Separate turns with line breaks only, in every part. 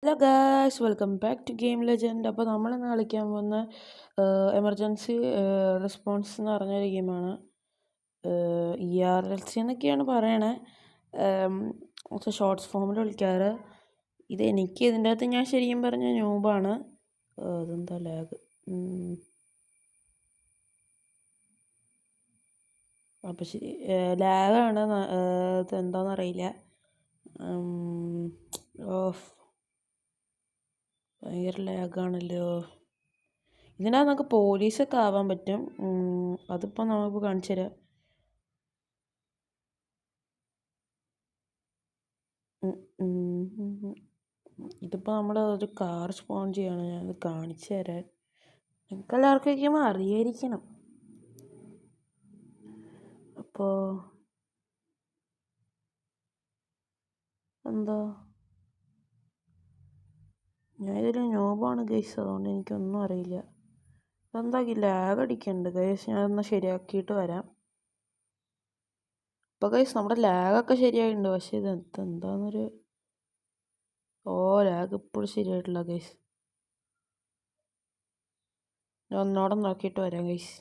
Hello guys, welcome back to game legend. അപ്പോൾ നമ്മളിന്ന് കളിക്കാൻ പോകുന്ന എമർജൻസി റെസ്പോൺസ് എന്ന് പറഞ്ഞൊരു ഗെയിമാണ്. ERLC എന്നൊക്കെയാണ് പറയണേ, ഷോർട്സ് ഫോമിൽ വിളിക്കാറ്. എനിക്ക് ഇതിൻ്റെ അകത്ത് ഞാൻ ശരിക്കും പറഞ്ഞ ന്യൂബാണ്. അതെന്താ ലാഗ്? അപ്പോൾ ശരി, ലാഗാണ്. ഇതെന്താണെന്നറിയില്ല. ഭയങ്കര ലാഗാണല്ലോ. ഇതിനകത്ത് നമുക്ക് പോലീസൊക്കെ ആവാൻ പറ്റും. അതിപ്പോൾ നമുക്ക് കാണിച്ചു തരാം. ഇതിപ്പോൾ നമ്മൾ ഒരു കാർ സ്പോൺ ചെയ്യാണ്. ഞാനത് കാണിച്ചു തരാൻ. നിങ്ങൾക്ക് എല്ലാവർക്കും അറിയായിരിക്കണം. അപ്പോൾ എന്താ, ഞാനിതൊരു ന്യൂബാണ് ഗൈസ്, അതുകൊണ്ട് എനിക്കൊന്നും അറിയില്ല. എന്താ ലാഗ് അടിക്കുന്നുണ്ട് ഗൈസ്, ഞാനൊന്ന് ശരിയാക്കിയിട്ട് വരാം. ഇപ്പോൾ ഗൈസ് നമ്മുടെ ലാഗൊക്കെ ശരിയായിട്ടുണ്ട്, പക്ഷേ ഇത് എന്താന്നൊരു ലാഗ് ഇപ്പോഴും ശരിയായിട്ടില്ല ഗൈസ്. ഞാൻ ഒന്നോടെ നോക്കിയിട്ട് വരാം ഗൈസ്.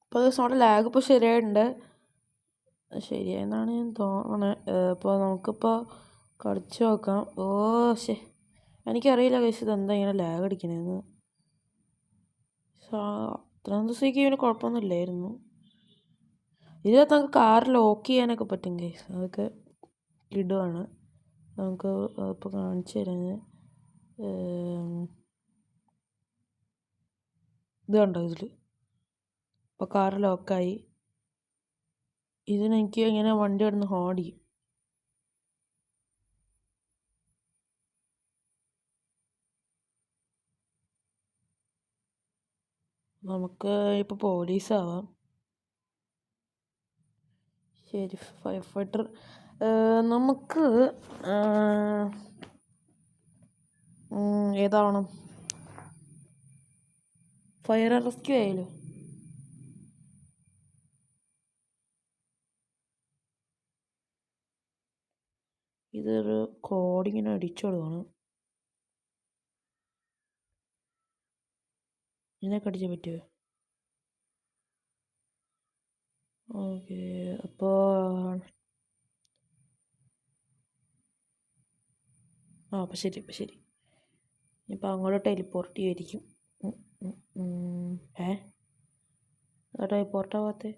ഇപ്പോൾ ഗൈസ് നമ്മുടെ ലാഗ് ഇപ്പോൾ ശരിയായിട്ടുണ്ട്, ശരിയായെന്നാണ് ഞാൻ തോന്നണത്. ഇപ്പോൾ നമുക്കിപ്പോൾ കളിച്ച് നോക്കാം. എനിക്കറിയില്ല ഗൈസ് ഇതെന്താ ഇങ്ങനെ ലാഗ് അടിക്കണേന്ന്. ഇത്രയും ദിവസത്തേക്ക് ഇവന് കുഴപ്പമൊന്നും ഇല്ലായിരുന്നു. ഇതിനകത്ത് നമുക്ക് കാർ ലോക്ക് ചെയ്യാനൊക്കെ പറ്റും ഗൈസ്, അതൊക്കെ ഇടുവാണ്. നമുക്ക് ഇപ്പോൾ കാണിച്ചു തരാം. ഇത് കണ്ടോ, ഇതിൽ ഇപ്പോൾ കാർ ലോക്കായി. ഇതിനെനിക്ക് ഇങ്ങനെ വണ്ടി കിടന്ന് ഹോൺ ചെയ്യും. നമുക്ക് ഇപ്പോൾ പോലീസാവാം. ശരി, ഫയർ ഫൈറ്റർ. നമുക്ക് ഏതാവണം? ഫയർ റെസ്ക്യൂ ആയാലോ? ഇതൊരു കോഡിങ്ങനെ അടിച്ചു കൊടുക്കണം. ഇതിനൊക്കെ അടിച്ചാൽ പറ്റുമോ? ഓക്കെ, അപ്പോൾ അപ്പോൾ ശരി. ഇപ്പം അങ്ങോട്ട് ടെലിപ്പോർട്ട് ചെയ്യുമായിരിക്കും. ടെലിപ്പോർട്ടാവാത്തേ?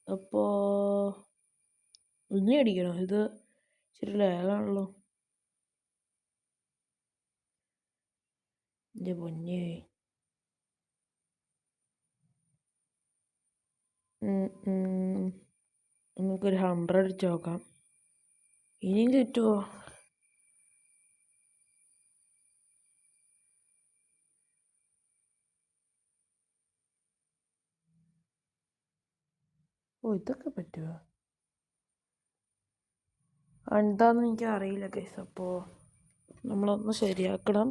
അപ്പോൾ ഇനി അടിക്കണം. ഇത് ശരി ലാഗാണല്ലോ എൻ്റെ പൊന്നേ. നമുക്കൊരു 100 അടിച്ച് നോക്കാം, ഇനിയും കിട്ടുമോ? ഇതൊക്കെ പറ്റുമോ? എന്താണെന്ന് എനിക്ക് അറിയില്ല ഗൈസ്. അപ്പോൾ നമ്മളൊന്ന് ശരിയാക്കണം.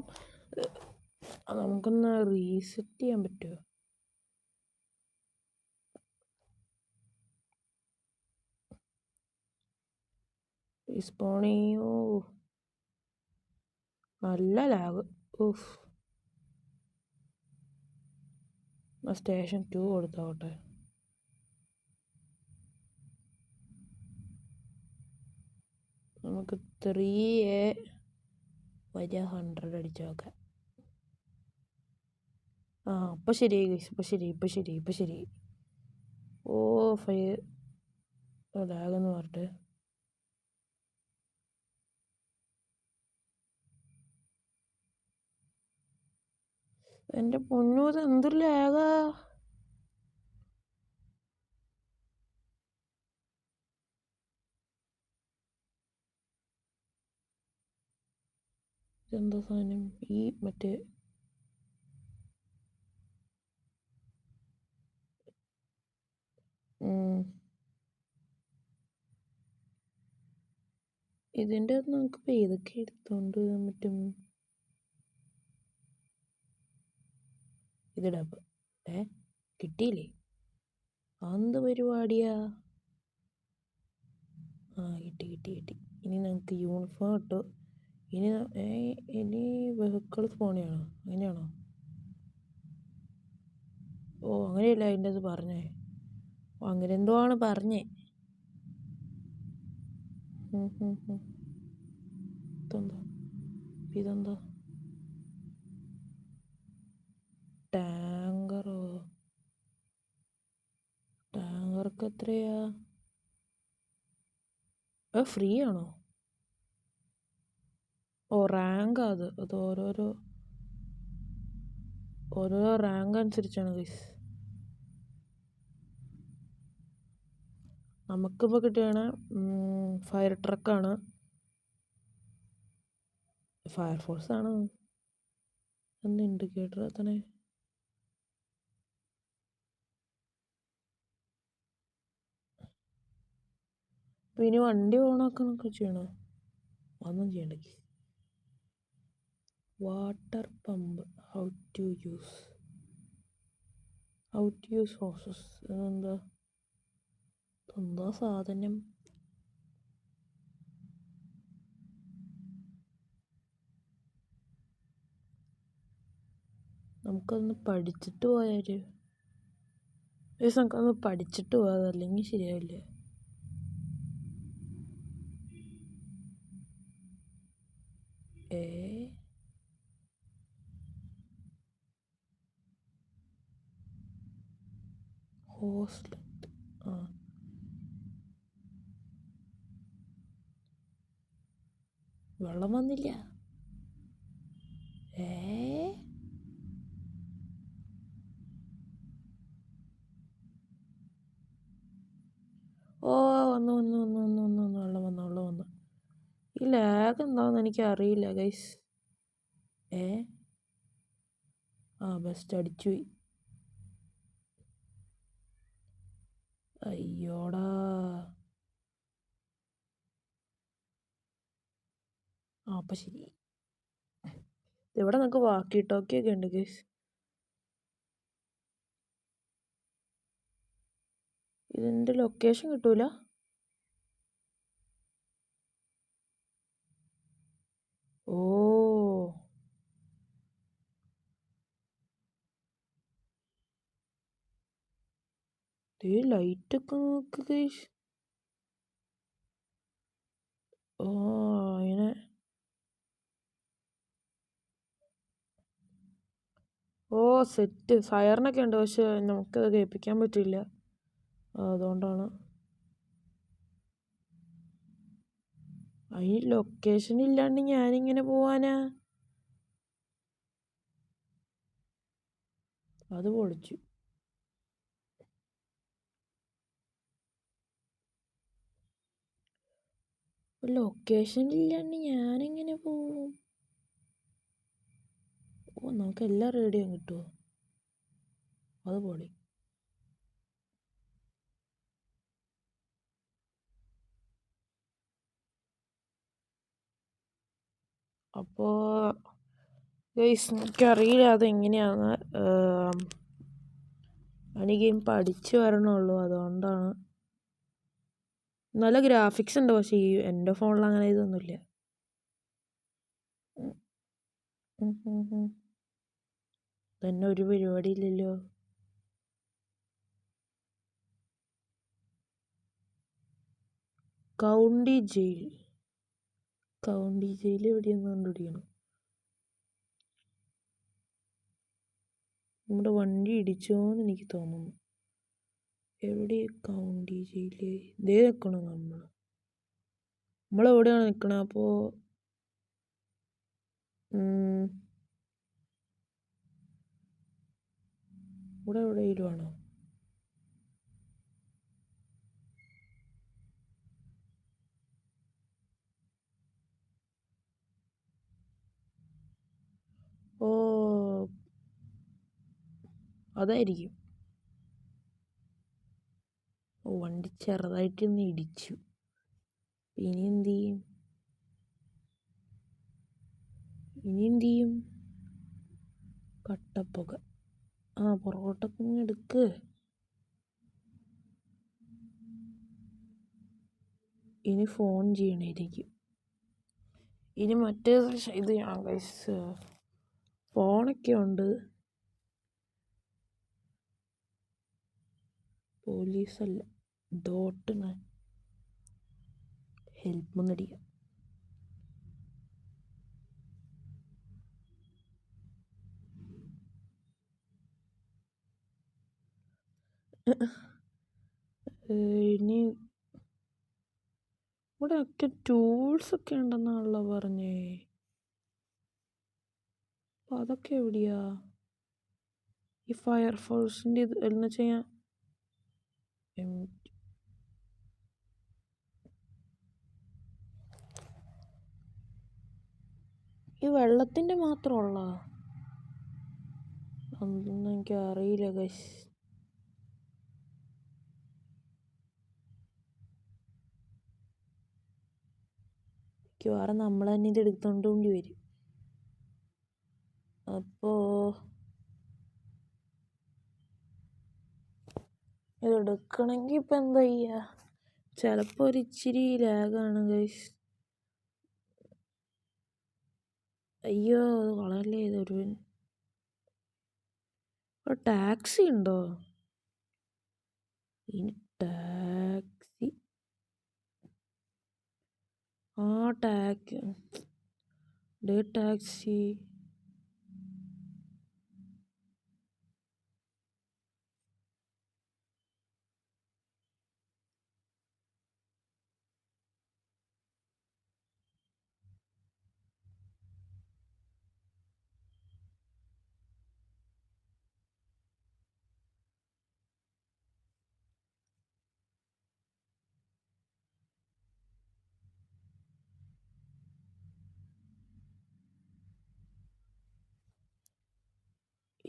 നമുക്കൊന്ന് റീസെറ്റ് ചെയ്യാൻ പറ്റുമോ? റീസ്പോൺ ചെയ്യോ? നല്ല ലാഗ്. സ്റ്റേഷൻ 2 കൊടുത്തോട്ടെ. നമുക്ക് 3A വരെ 100 അടിച്ച് നോക്കാം. ഇപ്പം ശരിയായി ഗൈസ്, ഇപ്പം ശരി. ഫയർ ലാഗെന്ന് പറഞ്ഞിട്ട് എൻ്റെ പൊന്നൂ, ഇത് എന്തൊരു ലാഗാ. ഇതെന്താ സാധനം? ഈ മറ്റേ ഇതിൻ്റെ അകത്ത് നമുക്കിപ്പോൾ ഏതൊക്കെ എടുത്തോണ്ട് പറ്റും? ഇതിടാം. കിട്ടിയില്ലേ? എന്ത് പരിപാടിയാ? കിട്ടി. ഇനി നമുക്ക് യൂണിഫോം ഇട്ടു. ഇനി വെഹിക്കിൾസ് പോണെയാണോ? അങ്ങനെയാണോ? അങ്ങനെയല്ല അതിൻ്റെ അത് പറഞ്ഞേ. അങ്ങനെ എന്തോ ആണ് പറഞ്ഞേ. ഇതെന്താ? ടാങ്കർക്ക് എത്രയാ? ഫ്രീ ആണോ? റാങ്ക് അത് ഓരോരോ റാങ്ക് അനുസരിച്ചാണ് ഗൈസ്. നമുക്കിപ്പോൾ കിട്ടുകയാണ് ഫയർ ട്രക്കാണ്. ഫയർഫോഴ്സ് ആണ്. ഒന്ന് ഇൻഡിക്കേറ്റർ തന്നെ. ഇനി വണ്ടി ഓണാക്കണമൊക്കെ ചെയ്യണോ? അതൊന്നും ചെയ്യണ്ട. Water pump how to use hoses. എന്താ സാധനം? നമുക്കൊന്ന് പഠിച്ചിട്ട് പോയാല്. നമുക്കൊന്ന് പഠിച്ചിട്ട് പോകാം, അല്ലെങ്കിൽ ശരിയാവില്ല. ഹോസ്റ്റ് വെള്ളം വന്നില്ല. വന്നു. വെള്ളം വന്നു. ഈ ലാഗ് എന്താണെന്ന് എനിക്ക് അറിയില്ല ഗൈസ്. ബെസ്റ്റ് അടിച്ചുപോയി. അയ്യോടാ. അപ്പം ശരി. ഇവിടെ നമുക്ക് വാക്കി ടോക്കിയൊക്കെ ഉണ്ട് ഗൈസ്. ഇതിൻ്റെ ലൊക്കേഷൻ കിട്ടൂല. ലൈറ്റൊക്കെ നോക്ക് ഗൈസ്. അതിനെ സെറ്റ് സൈറനൊക്കെ ഉണ്ട്, പക്ഷെ നമുക്കത് കേൾപ്പിക്കാൻ പറ്റില്ല. അതുകൊണ്ടാണ്. അതിന് ലൊക്കേഷൻ ഇല്ലാണ്ട് ഞാനിങ്ങനെ പോവാനാ? അത് പൊളിച്ചു. ലൊക്കേഷൻ ഇല്ലാണ്ട് ഞാനെങ്ങനെ പോവും? നമുക്ക് എല്ലാ റേഡിയോയും കിട്ടുമോ? അത് പൊളി. അപ്പോൾ ഗൈസ് എനിക്കറിയില്ല അതെങ്ങനെയാന്ന്. എനിക്ക് പഠിച്ചു വരണുള്ളൂ, അതുകൊണ്ടാണ്. നല്ല ഗ്രാഫിക്സ് ഉണ്ട്, പക്ഷേ എൻ്റെ ഫോണിൽ അങ്ങനെ ഇതൊന്നുമില്ല. തന്നെ ഒരു പരിപാടി ഇല്ലല്ലോ. കൗണ്ടി ജയിൽ എവിടെയെന്ന് കണ്ടുപിടിക്കണം. നമ്മുടെ വണ്ടി ഇടിച്ചോന്ന് എനിക്ക് തോന്നുന്നു. എവിടെ കൗണ്ടി ജയില്? ഇതേ നിൽക്കണം. നമ്മളെവിടെയാണ് നിൽക്കണത്? അപ്പോൾ ഇവിടെ എവിടെയെങ്കിലും ആണോ? അതായിരിക്കും. വണ്ടി ചെറുതായിട്ടൊന്ന് ഇടിച്ചു. ഇനി എന്ത് ചെയ്യും? ഇനി എന്ത് ചെയ്യും? കട്ടപ്പുക. പൊറോട്ട കുഞ്ഞെടുക്ക്. ഇനി ഫോൺ ചെയ്യണേരിക്കും. ഇനി മറ്റേ ഇത് ചെയ്യണം ഗൈസ്. ഫോണൊക്കെ ഉണ്ട്. പോലീസല്ല, ഡോട്ടിന് ഹെൽപ്പ് ഒന്നടിക്കാം. ഇനി ഇവിടെ ഒക്കെ ടൂൾസൊക്കെ ഉണ്ടെന്നാണല്ലോ പറഞ്ഞേ. അപ്പം അതൊക്കെ എവിടെയാ? ഈ ഫയർഫോഴ്സിൻ്റെ ഇത് എന്ന് വെച്ചാൽ ഈ വെള്ളത്തിൻ്റെ മാത്രമുള്ള അതൊന്നും എനിക്ക് അറിയില്ല ഗൈസ്. മിക്കവാറും നമ്മൾ തന്നെ ഇത് എടുത്തോണ്ട് വരും. അപ്പോൾ ഇതെടുക്കണമെങ്കിൽ ഇപ്പം എന്താ ചെയ്യുക? ചിലപ്പോൾ ഒരു ഇച്ചിരി ലാഗാണ് ഗൈസ്. അയ്യോ, അത് കളയല്ലേ. ഇതൊരു ടാക്സി ഉണ്ടോ? ഇനി ടാക്സി ടാക്സി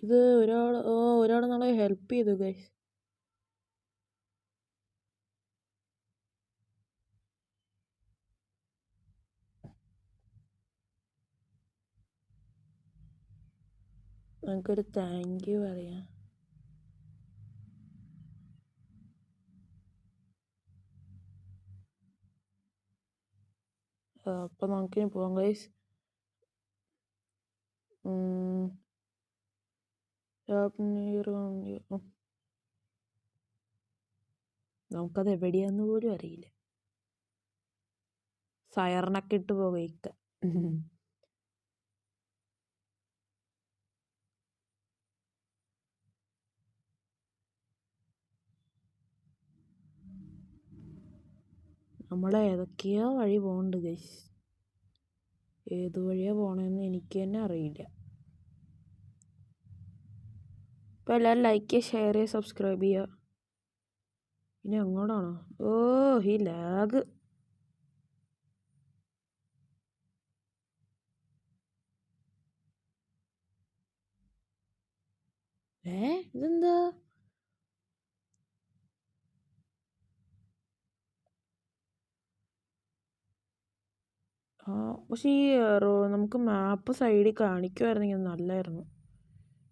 ഇത് ഒരാൾ നമ്മളെ ഹെൽപ്പ് ചെയ്തു ഗൈസ്. നമുക്കൊരു താങ്ക് യു പറയാം. അപ്പം നമുക്കിനി പോവാം ഗൈസ്. നമുക്കത് എവിടെയാന്ന് പോലും അറിയില്ല. സയറിനൊക്കെ ഇട്ട് പോകയ്ക്ക. ഏതൊക്കെയോ വഴി പോകുന്നുണ്ട് ഗൈസ്. ഏത് വഴിയാണ് പോകണമെന്ന് എനിക്ക് തന്നെ അറിയില്ല. അപ്പോൾ എല്ലാവരും ലൈക്ക് ചെയ്യുക, ഷെയർ ചെയ്യുക, സബ്സ്ക്രൈബ് ചെയ്യുക. ഇനി അങ്ങോട്ടാണോ? ഈ ലാഗ്. ഇതെന്താ? പക്ഷേ ഈ നമുക്ക് മാപ്പ് സൈഡിൽ കാണിക്കുമായിരുന്നെങ്കിൽ നല്ലായിരുന്നു.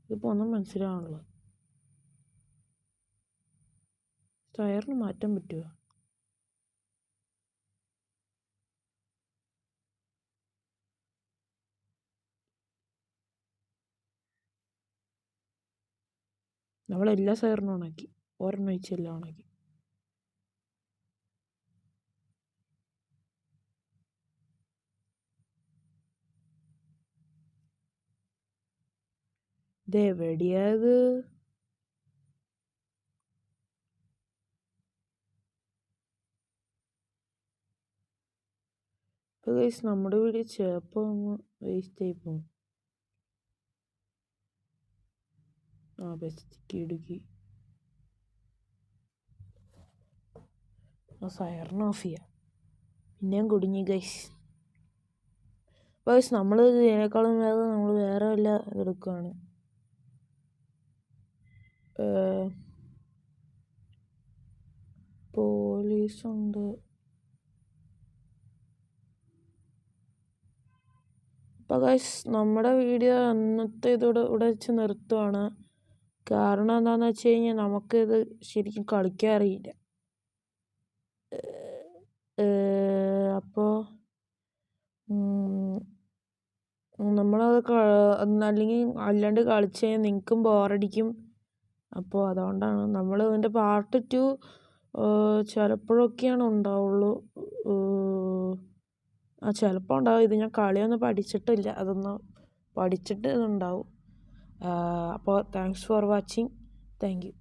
ഇതിപ്പോൾ ഒന്നും മനസ്സിലാവണല്ലോ. ടയറിന് മാറ്റാൻ പറ്റുമോ? നമ്മളെല്ലാ സൈറിനും ഓണാക്കി, ഒരെണ്ണം ഒഴിച്ചെല്ലാം ഓണാക്കി. ഇതെവിടെയാത്? ഇപ്പോൾ ഗൈസ് നമ്മുടെ വീഡിയോ ചിലപ്പോൾ ഒന്ന് വേസ്റ്റ് ആയി പോകും. ബെസ്റ്റ് ഇടുക്കി. സൈറൺ ഓഫ് ചെയ്യാം. പിന്നെയും കുടുങ്ങി ഗൈസ്. ഗൈസ് നമ്മൾ ഇതിനേക്കാളും വേഗം നമ്മൾ വേറെ വല്ല ഇതെടുക്കുകയാണ്. പോലീസുണ്ട്. അപ്പോൾ ഗൈസ് നമ്മുടെ വീഡിയോ അന്നത്തെ ഇതോടെ ഇവിടെ വെച്ച് നിർത്തുവാണ്. കാരണം എന്താണെന്ന് വെച്ച് കഴിഞ്ഞാൽ നമുക്കിത് ശരിക്കും കളിക്കാൻ അറിയില്ല. അപ്പോൾ നമ്മളത് അല്ലെങ്കിൽ അല്ലാണ്ട് കളിച്ച് കഴിഞ്ഞാൽ നിങ്ങൾക്കും ബോറടിക്കും. അപ്പോൾ അതുകൊണ്ടാണ് നമ്മൾ ഇതിൻ്റെ പാർട്ട് 2 ചിലപ്പോഴൊക്കെയാണ് ഉണ്ടാവുള്ളൂ. ചിലപ്പോൾ ഉണ്ടാവും. ഇത് ഞാൻ കളിയൊന്നും പഠിച്ചിട്ടില്ല, അതൊന്ന് പഠിച്ചിട്ട് ഇതുണ്ടാവും. അപ്പോൾ thanks for watching. Thank you.